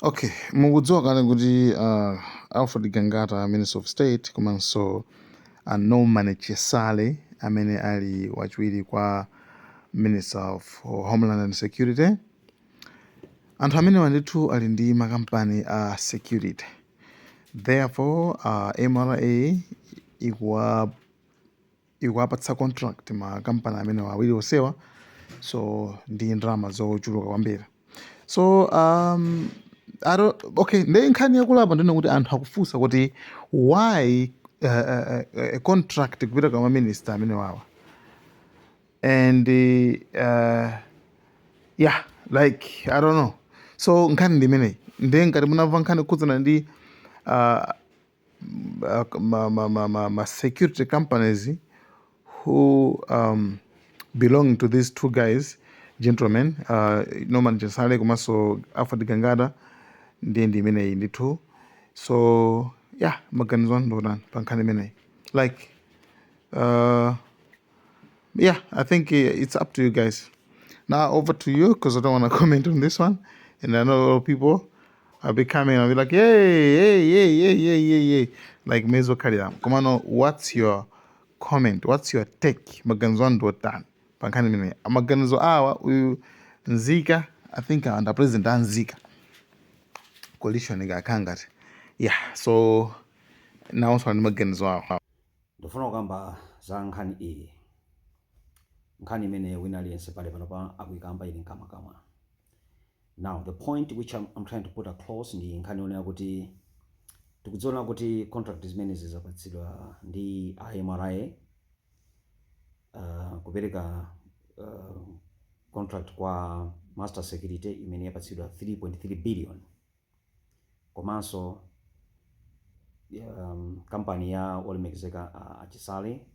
Okay, mukudziwa kale kuti Alfred Gangata, Minister of State, komanso Norman Chesale amene ali wachiwiri kwa Minister of Homeland and Security. Anthu amene wanditu ali ndi makampani a security. Therefore, MRA ikuwapatsa contract makampani amene awiri osewa, so ndi ndalama zochuluka kwambiri. So okay, ndi nkhani yakulapa ndino kuti anthu akufunsa kuti why a contract kupita kwa minister amene wawa, and yeah, like I don't know. So nkhani ndi imeneyi, ndi ngati munamva nkhani kukhudzana ndi ma security companies who belong to these two guys, gentlemen, Norman Chesale komanso Alfred Gangata, ndi imeneyi ndithu. So yeah, maganizo anu ndotani pa nkhani imeneyi, like yeah, I think it's up to you guys. Now over to you, because I don't want to comment on this one, and I know a lot of people will be coming and be like, hey, like Mezo Karia. Komano, what's your comment? What's your take? Maganizo anu ndotani pa nkhani imeneyi. Maganizo awa uyu Nzika, I think under President Nzika coalition ikakangati. Yeah, so now so ndi maganizo awo. Ndofuna kukamba za nkhani iyi. Nkhani imene wina aliyense pale panopa akuyikamba ili nkamwa. Now the point which I'm trying to put across ndi nkhani yonena kuti tikudziona kuti contract zimene zizapatsidwa ndi MRA kupereka contract kwa master security imene yapatsidwa 3.3 billion. Komanso company ya olemekezeka Chesale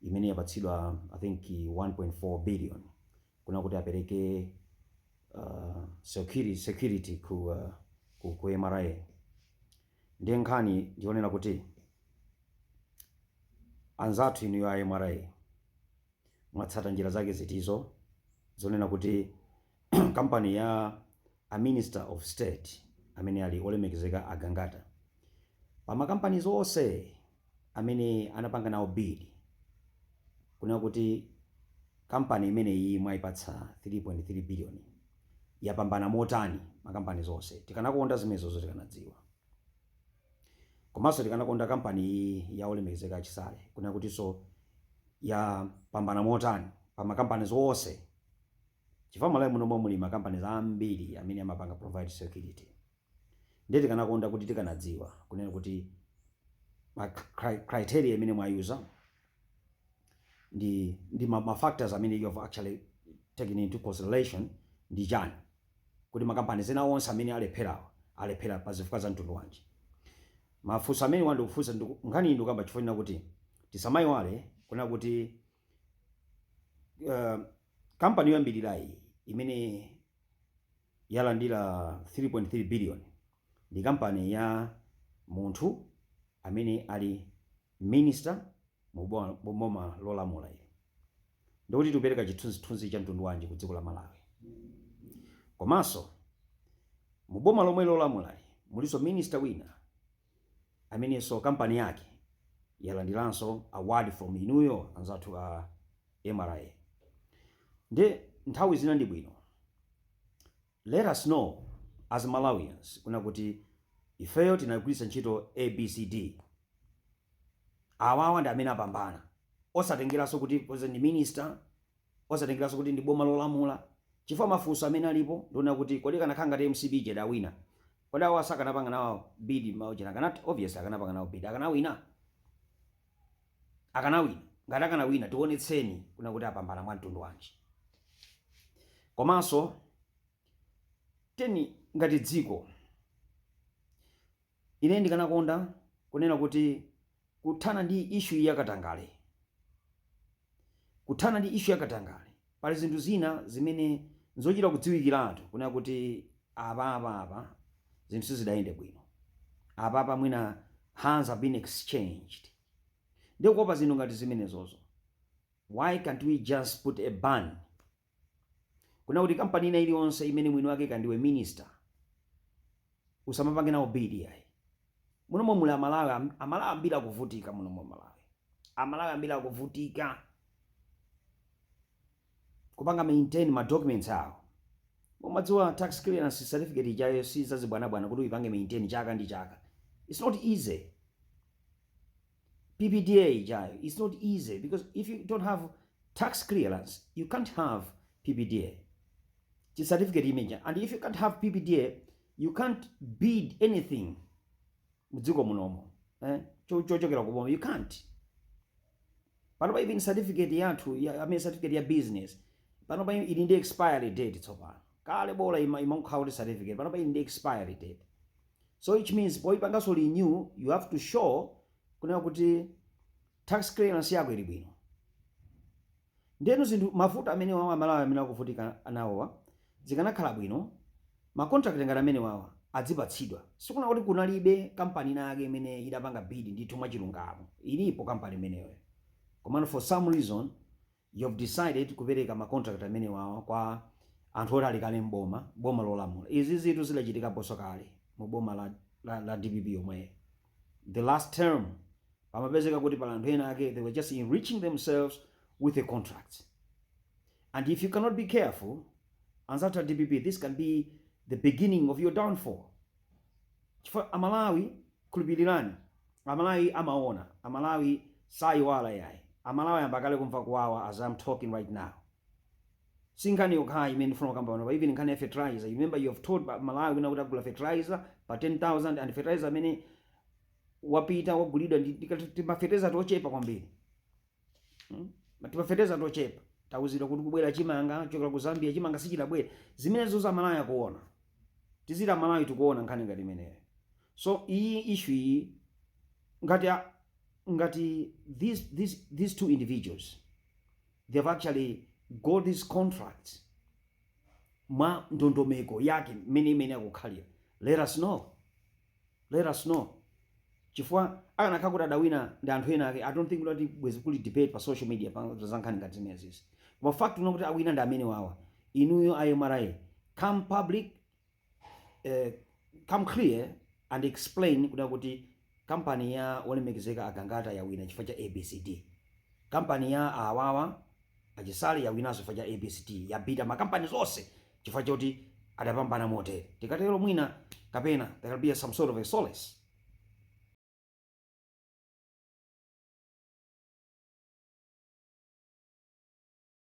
imene yapatsidwa I think 1.4 billion kuna kuti apereke security ku MRA. Ndiye nkhani ndionena kuti anzathu inu ya MRA mwatsata njira zake zitizo zonena kuti company ya a Minister of State amene ali olemekezeka Gangata pa makampani zonse amene anapanga nawo bid kuna kuti company imene iyi mwayipatsa 3.3 billion yapambana motani makampani zonse. Tikanakonda zimenezo tikanadziwa. Komanso tikanakonda company ya olemekezeka Chesale kuna kuti so yapambana motani pa makampani zonse. Chifukwa malawi muno muli makampani ambiri amene amapanga provide security. Ndiye tikanakonda kuti tikanadziwa kunena kuti criteria imene mwayuza ndi ma factors amene you have actually taken into consideration ndi chani, kuti makampani zena onse amene alephera pa zifukwa za mtundu wanji. Mafunso amene wandikufunsa nkhani ndi kamba chifukwa kuti tisamayiwale kuna kuti company yoyambirirayi imene yalandira 3.3 billion ndi company ya munthu amene ali minister mu boma lolamula ili. Ndikuti tupereka chithunzi cha mtundu wanji ku dziko la Malawi. Komanso mu boma lomwe lolamula muliso minister wina amene so company yake yalandiranso award from inuyo anzathu a MRA. Ndiye nthawi zina ndi bwino, let us know as Malawians kuna kuti ifeyo tinagwiritsa ntchito ABCD. Awawa ndi amene apambana, osatengeranso kuti poze ndi minister, osatengeranso kuti ndi boma lolamula. Chifukwa mafunso amene alipo ndiona kuti kodi kanakhala ngati MCB jedawina, kodi awa sakanapanga nawo bid maujena kanati obviously akanapanga nawo bid akanawina ngati akanawina tionetseni kuna kuti apambana mwa mtundu wanji. Komanso teni ngati dziko ine ndikanakonda kunena kuti kuthana ndi issue yakatangale. Pali zinthu zina zimene nzochita kudziwikira anthu kuna kuti apa zinthu sizidayende bwino. Apa mwina hands have been exchanged. Ndiyo kuopa zinthu ngati zimenezozo. Why can't we just put a ban? Kuna kuti company ina iliyonse imene mwini wake kandiwe minister usamapange nawo bidi yayi. Munomo muli Amalawi ambiri akuvutika munomo Amalawi ambiri akuvutika kupanga maintain ma documents awo. Mumadziwa tax clearance certificate ijayo si zazibwanabwana kuti uyipange maintain chaka ndi chaka. It's not easy. PPDA ijayo, it's not easy because if you don't have tax clearance, you can't have PPDA. It's certificate image, and if you can't have PPDA, you can't bid anything. Mudziko munomo, chochokera kuboma, you can't. Panopa even certificate yathu, certificate ya business, panopa ili expiry date tsopano. Kale bola imankhauli certificate, panopa ili expiry date. So which means boy pangaso renew, you have to show kuna kuti tax clearance yako ili bwino. Ndeno zinthu mafuta amene wawa Amalawi amene akuvutika anawowa zikanakhala bwino ma contract ngati amene wawa adzipatsidwa. Sikuna kuti kunalibe kampani nake imene idapanga bid ndithu mwachilungamo. Ilipo kampani imeneyo. Komano for some reason you have decided kupereka ma contract amene wawa kwa anthu oti ali kale boma lolamula. Izi zinthu zidachitika poso kale mu boma la DPP yomwe. The last term pamapezeka kuti pala anthu ena ake they were just enriching themselves with the contracts. And if you cannot be careful, as after DPP, this can be the beginning of your downfall. For Amalawi kulipilirani, Amalawi amaona, Amalawi saiwala yai, Amalawi ambakale kumfa kuwawa as I'm talking right now. Sinkani yokai imeni from kamba even in kane fertilizer. You remember you have told Malawi na kutagula fertilizer pa 10,000 and fertilizer many wapita wagulidwa ndikati fertilizer tochepa kwambiri. Matipafeteza tochepa tauzira kuti kubwera chimanga chokera ku Zambia chimanga sichilabwera zimenezo za Malawi akuona tizira Malawi tikuona nkhani ngati imeneyo. So iyi issue iyi ngati these two individuals they have actually got these contracts mwa ndondomeko yake imene akukhalira. Let us know chifukwa akanakhala kuti adawina ndi anthu ena ake. I don't think kuti bwezi kuli debate pa social media pa zankhani ngati zimenezi. Koma fact kuti awina ndi amene wawa. Inuyo IMRA come public, come clear and explain kuti company ya wolemekezeka Agangata yawina chifukwa cha ABCD. Company ya awawa Ajisali yawinaso chifukwa cha ABCD. Yabida makampani zonse chifukwa choti adapambana motere. Tikatero mwina kapena there will be some sort of a solace.